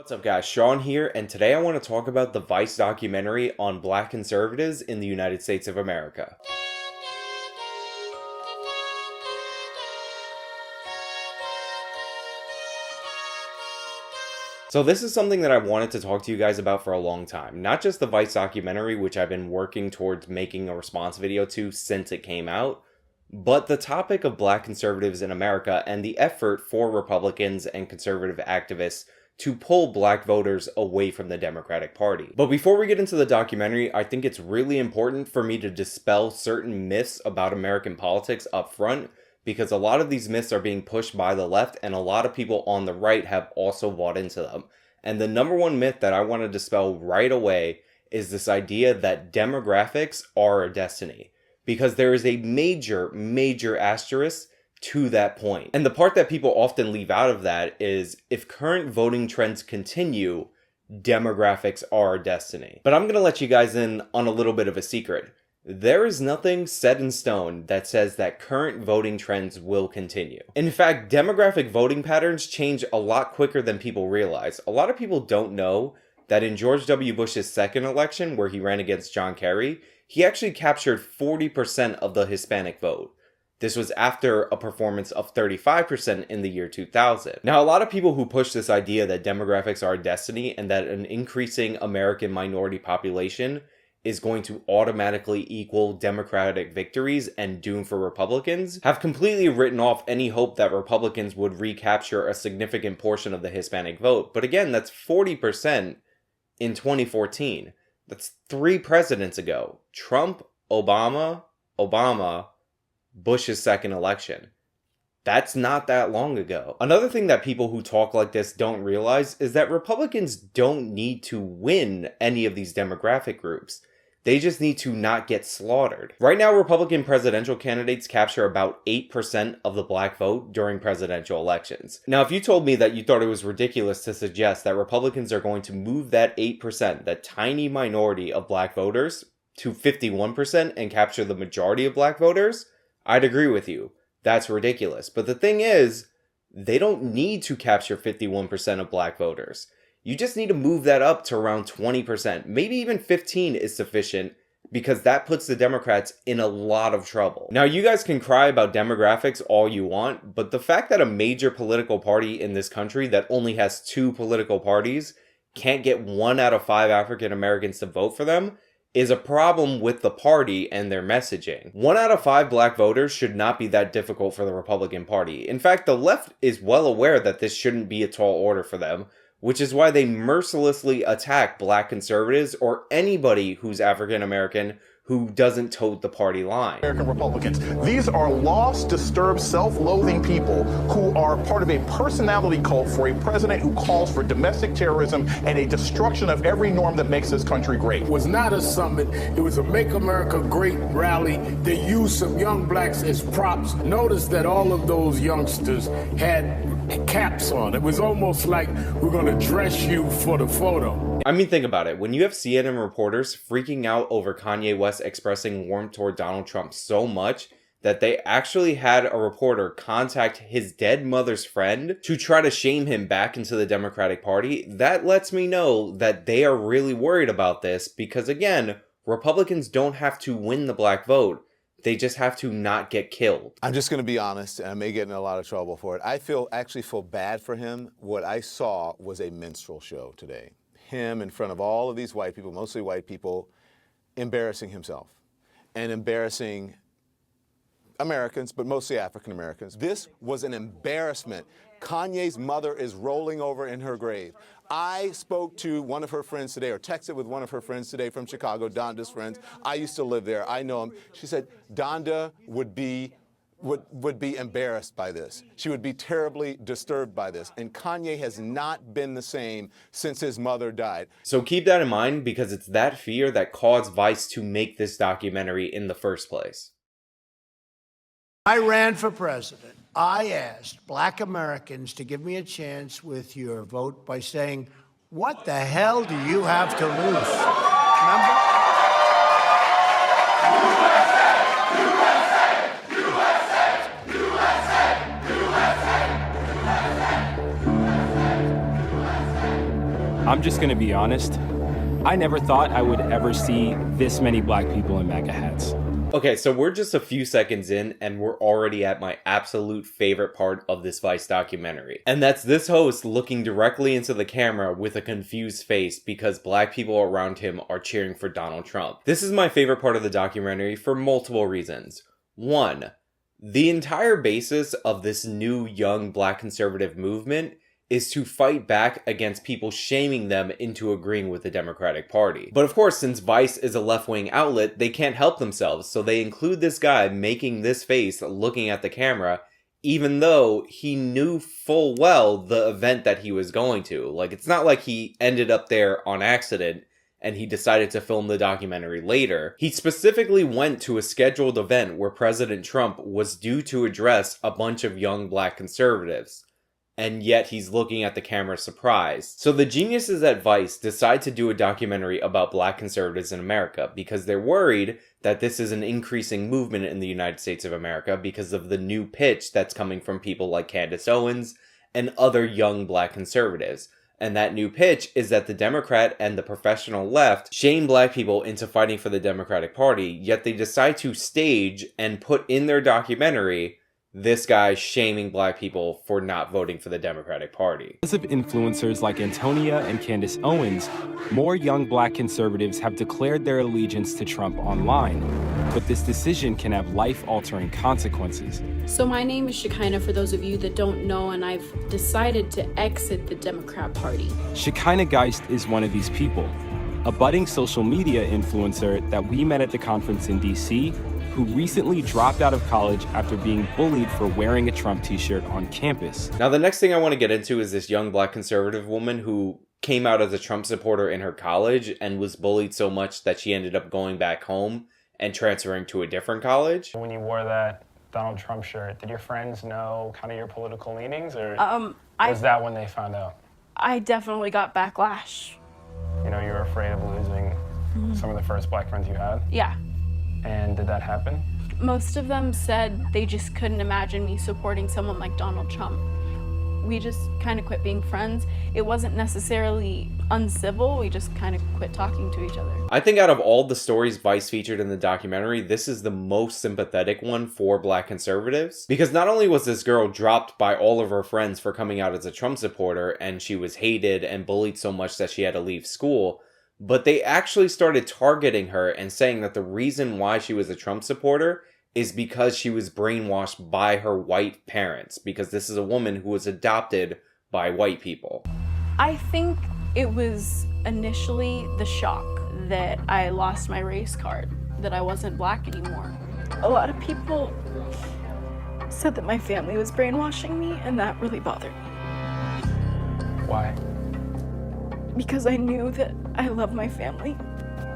What's up guys, Sean here, and today I want to talk about the Vice documentary on Black conservatives in the United States of America. So this is something that I wanted to talk to you guys about for a long time. Not just the Vice documentary, which I've been working towards making a response video to since it came out, but the topic of Black conservatives in America and the effort for Republicans and conservative activists to pull Black voters away from the Democratic Party. But before we get into the documentary, I think it's really important for me to dispel certain myths about American politics up front, because a lot of these myths are being pushed by the left and a lot of people on the right have also bought into them. And the number one myth that I want to dispel right away is this idea that demographics are a destiny, because there is a major asterisk to that point. And the part that people often leave out of that is, if current voting trends continue, demographics are our destiny. But I'm going to let you guys in on a little bit of a secret. There is nothing set in stone that says that current voting trends will continue. In fact, demographic voting patterns change a lot quicker than people realize. A lot of people don't know that in George W. Bush's second election, where he ran against John Kerry, he actually captured 40% of the Hispanic vote. This was after a performance of 35% in the year 2000. Now, a lot of people who push this idea that demographics are a destiny and that an increasing American minority population is going to automatically equal Democratic victories and doom for Republicans have completely written off any hope that Republicans would recapture a significant portion of the Hispanic vote. But again, that's 40% in 2014. That's 3 presidents ago. Trump, Obama, Bush's second election. That's not that long ago. Another thing that people who talk like this don't realize is that Republicans don't need to win any of these demographic groups. They just need to not get slaughtered. Right now, Republican presidential candidates capture about 8% of the Black vote during presidential elections. Now, if you told me that you thought it was ridiculous to suggest that Republicans are going to move that 8%, that tiny minority of Black voters, to 51% and capture the majority of Black voters, I'd agree with you. That's ridiculous. But the thing is, they don't need to capture 51% of Black voters. You just need to move that up to around 20%. Maybe even 15 is sufficient, because that puts the Democrats in a lot of trouble. Now, you guys can cry about demographics all you want, but the fact that a major political party in this country that only has 2 political parties can't get 1 out of 5 African Americans to vote for them is a problem with the party and their messaging. 1 out of 5 Black voters should not be that difficult for the Republican Party. In fact, the left is well aware that this shouldn't be a tall order for them, which is why they mercilessly attack Black conservatives or anybody who's African American who doesn't toe the party line. American Republicans. These are lost, disturbed, self-loathing people who are part of a personality cult for a president who calls for domestic terrorism and a destruction of every norm that makes this country great. It was not a summit. It was a Make America Great rally. They used some young blacks as props. Notice that all of those youngsters had caps on. It was almost like, we're going to dress you for the photo. I mean, think about it. When you have CNN reporters freaking out over Kanye West expressing warmth toward Donald Trump so much that they actually had a reporter contact his dead mother's friend to try to shame him back into the Democratic Party, that lets me know that they are really worried about this, because again, Republicans don't have to win the Black vote. They just have to not get killed. I'm just going to be honest, and I may get in a lot of trouble for it. I actually feel bad for him. What I saw was a minstrel show today. Him in front of all of these white people, mostly white people, embarrassing himself and embarrassing Americans, but mostly African Americans. This was an embarrassment. Kanye's mother is rolling over in her grave. I spoke to one of her friends today, or texted with one of her friends today from Chicago, Donda's friends. I used to live there. I know him. She said Donda would be embarrassed by this. She would be terribly disturbed by this. And Kanye has not been the same since his mother died. So keep that in mind, because it's that fear that caused Vice to make this documentary in the first place. I ran for president. I asked Black Americans to give me a chance with your vote by saying, what the hell do you have to lose? Remember? I'm just gonna be honest. I never thought I would ever see this many black people in MAGA hats. Okay, so we're just a few seconds in, and we're already at my absolute favorite part of this Vice documentary. And that's this host looking directly into the camera with a confused face because black people around him are cheering for Donald Trump. This is my favorite part of the documentary for multiple reasons. One, the entire basis of this new young black conservative movement is to fight back against people shaming them into agreeing with the Democratic Party. But of course, since Vice is a left-wing outlet, they can't help themselves, so they include this guy making this face looking at the camera, even though he knew full well the event that he was going to. Like, it's not like he ended up there on accident and he decided to film the documentary later. He specifically went to a scheduled event where President Trump was due to address a bunch of young black conservatives. And yet he's looking at the camera surprised. So the geniuses at Vice decide to do a documentary about black conservatives in America because they're worried that this is an increasing movement in the United States of America because of the new pitch that's coming from people like Candace Owens and other young black conservatives. And that new pitch is that the Democrat and the professional left shame black people into fighting for the Democratic Party, yet they decide to stage and put in their documentary this guy shaming black people for not voting for the Democratic Party. Because of influencers like Antonia and Candace Owens, more young black conservatives have declared their allegiance to Trump online. But this decision can have life-altering consequences. So my name is Shekinah, for those of you that don't know, and I've decided to exit the Democrat Party. Shekinah Geist is one of these people, a budding social media influencer that we met at the conference in DC, who recently dropped out of college after being bullied for wearing a Trump t-shirt on campus. Now, the next thing I want to get into is this young black conservative woman who came out as a Trump supporter in her college and was bullied so much that she ended up going back home and transferring to a different college. When you wore that Donald Trump shirt, did your friends know kind of your political leanings, or was that when they found out? I definitely got backlash. You know, you were afraid of losing some of the first black friends you had? Yeah. And did that happen? Most of them said they just couldn't imagine me supporting someone like Donald Trump. We just kind of quit being friends. It wasn't necessarily uncivil, we just kind of quit talking to each other. I think out of all the stories Vice featured in the documentary, this is the most sympathetic one for black conservatives. Because not only was this girl dropped by all of her friends for coming out as a Trump supporter, and she was hated and bullied so much that she had to leave school, but they actually started targeting her and saying that the reason why she was a Trump supporter is because she was brainwashed by her white parents, because this is a woman who was adopted by white people. I think it was initially the shock that I lost my race card, that I wasn't black anymore. A lot of people said that my family was brainwashing me, and that really bothered me. Why? Because I knew that I love my family.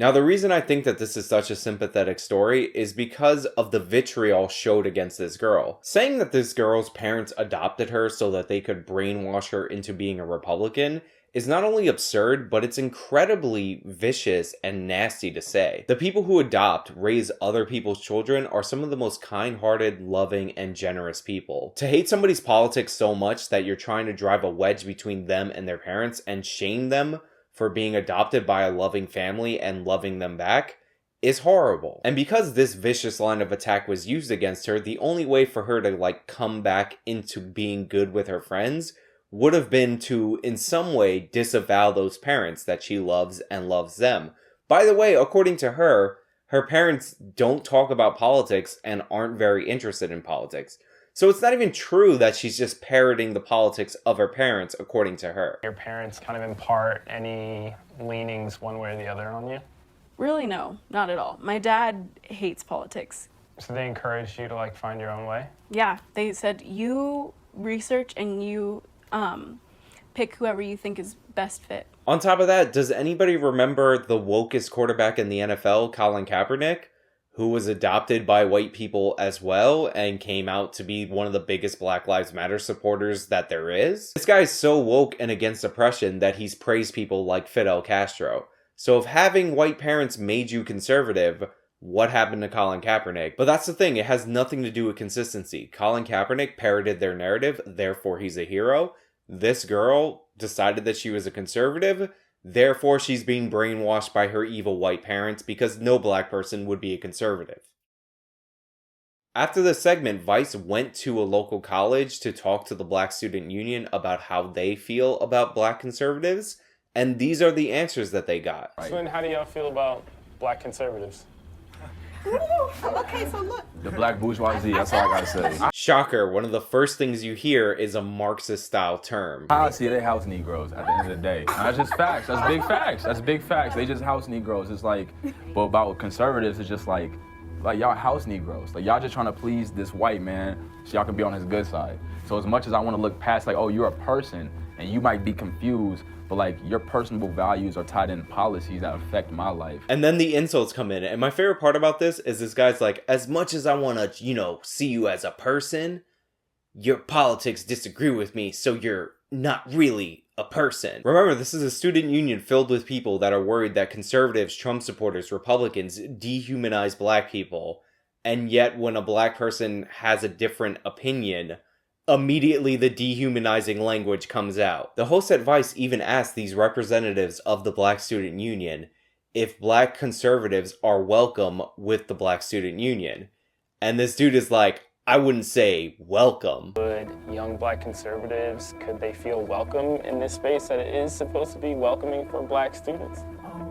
Now, the reason I think that this is such a sympathetic story is because of the vitriol showed against this girl. Saying that this girl's parents adopted her so that they could brainwash her into being a Republican is not only absurd, but it's incredibly vicious and nasty to say. The people who adopt, raise other people's children are some of the most kind-hearted, loving, and generous people. To hate somebody's politics so much that you're trying to drive a wedge between them and their parents and shame them for being adopted by a loving family and loving them back is horrible. And because this vicious line of attack was used against her, the only way for her to come back into being good with her friends would have been to, in some way, disavow those parents that she loves and loves them. By the way, according to her, her parents don't talk about politics and aren't very interested in politics. So it's not even true that she's just parroting the politics of her parents, according to her. Your parents kind of impart any leanings one way or the other on you? Really, no, not at all. My dad hates politics. So they encouraged you to find your own way? Yeah, they said, you research and you pick whoever you think is best fit. On top of that, does anybody remember the wokest quarterback in the NFL, Colin Kaepernick, who was adopted by white people as well and came out to be one of the biggest Black Lives Matter supporters that there is? This guy is so woke and against oppression that he's praised people like Fidel Castro. So if having white parents made you conservative, what happened to Colin Kaepernick? But that's the thing, it has nothing to do with consistency. Colin Kaepernick parroted their narrative, therefore he's a hero. This girl decided that she was a conservative, therefore she's being brainwashed by her evil white parents because no black person would be a conservative. After the segment, Vice went to a local college to talk to the Black Student Union about how they feel about black conservatives, and these are the answers that they got. So then how do y'all feel about black conservatives? Okay, so look. The black bourgeoisie, that's all I gotta say. Shocker, one of the first things you hear is a Marxist-style term. I see they house Negroes at the end of the day. And that's just facts, that's big facts, that's big facts. They just house Negroes. It's like, but about conservatives, it's just like y'all house Negroes. Like y'all just trying to please this white man so y'all can be on his good side. So as much as I want to look past like, oh, you're a person and you might be confused, but like your personal values are tied in policies that affect my life. And then the insults come in. And my favorite part about this is this guy's like, as much as I want to, see you as a person, your politics disagree with me, so you're not really a person. Remember, this is a student union filled with people that are worried that conservatives, Trump supporters, Republicans dehumanize black people. And yet when a black person has a different opinion, immediately the dehumanizing language comes out. The host at Vice even asked these representatives of the Black Student Union if black conservatives are welcome with the Black Student Union. And this dude is like, I wouldn't say welcome. Would young black conservatives, could they feel welcome in this space that it is supposed to be welcoming for black students?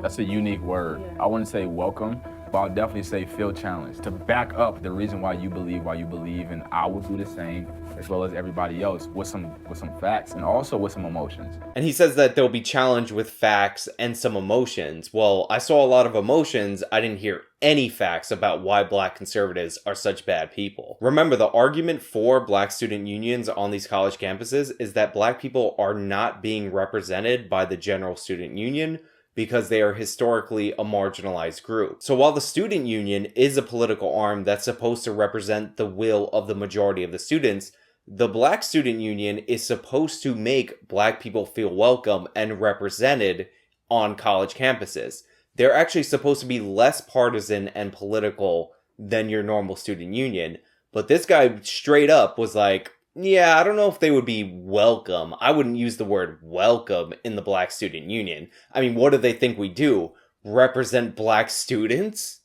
That's a unique word. I wouldn't say welcome, but I'll definitely say feel challenged. To back up the reason why you believe, and I would do the same, as well as everybody else, with some facts and also with some emotions. And he says that they'll be challenged with facts and some emotions. Well, I saw a lot of emotions. I didn't hear any facts about why black conservatives are such bad people. Remember, the argument for black student unions on these college campuses is that black people are not being represented by the general student union because they are historically a marginalized group. So while the student union is a political arm that's supposed to represent the will of the majority of the students, the Black Student Union is supposed to make black people feel welcome and represented on college campuses. They're actually supposed to be less partisan and political than your normal student union. But this guy straight up was like, yeah, I don't know if they would be welcome. I wouldn't use the word welcome in the Black Student Union. I mean, what do they think we do? Represent black students?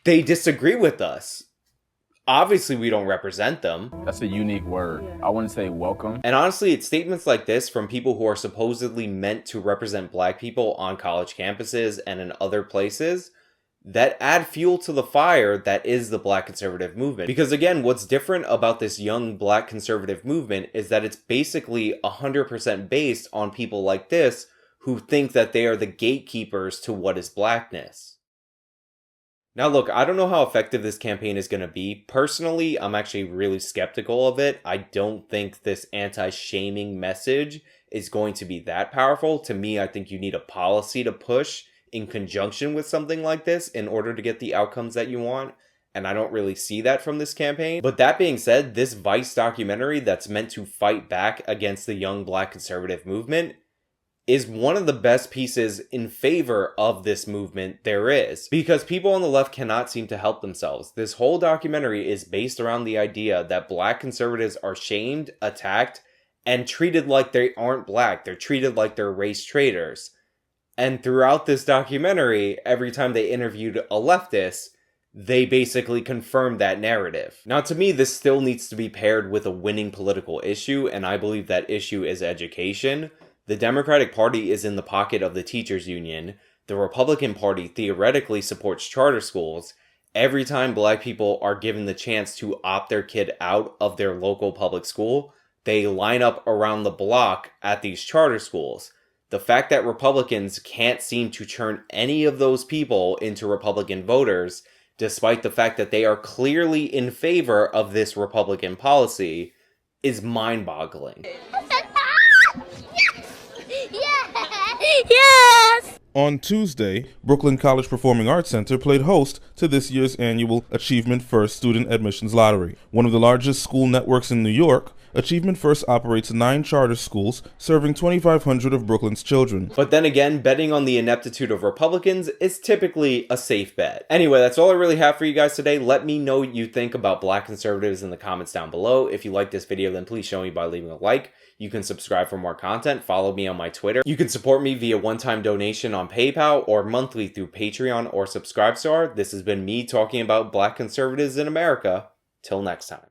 They disagree with us. Obviously, we don't represent them. That's a unique word. I wouldn't say welcome. And honestly, it's statements like this from people who are supposedly meant to represent black people on college campuses and in other places that add fuel to the fire that is the black conservative movement. Because again, what's different about this young black conservative movement is that it's basically 100% based on people like this who think that they are the gatekeepers to what is blackness. Now look, I don't know how effective this campaign is going to be. Personally, I'm actually really skeptical of it. I don't think this anti-shaming message is going to be that powerful. To me, I think you need a policy to push in conjunction with something like this in order to get the outcomes that you want. And I don't really see that from this campaign. But that being said, this Vice documentary that's meant to fight back against the young black conservative movement is one of the best pieces in favor of this movement there is. Because people on the left cannot seem to help themselves. This whole documentary is based around the idea that black conservatives are shamed, attacked, and treated like they aren't black. They're treated like they're race traitors. And throughout this documentary, every time they interviewed a leftist, they basically confirmed that narrative. Now, to me, this still needs to be paired with a winning political issue, and I believe that issue is education. The Democratic Party is in the pocket of the teachers union. The Republican Party theoretically supports charter schools. Every time black people are given the chance to opt their kid out of their local public school, they line up around the block at these charter schools. The fact that Republicans can't seem to turn any of those people into Republican voters, despite the fact that they are clearly in favor of this Republican policy, is mind-boggling. Yes! On Tuesday, Brooklyn College Performing Arts Center played host to this year's annual Achievement First Student Admissions Lottery. One of the largest school networks in New York, Achievement First operates 9 charter schools serving 2,500 of Brooklyn's children. But then again, betting on the ineptitude of Republicans is typically a safe bet. Anyway, that's all I really have for you guys today. Let me know what you think about black conservatives in the comments down below. If you like this video, then please show me by leaving a like. You can subscribe for more content, follow me on my Twitter. You can support me via one-time donation on PayPal or monthly through Patreon or Subscribestar. This has been me talking about Black conservatives in America. Till next time.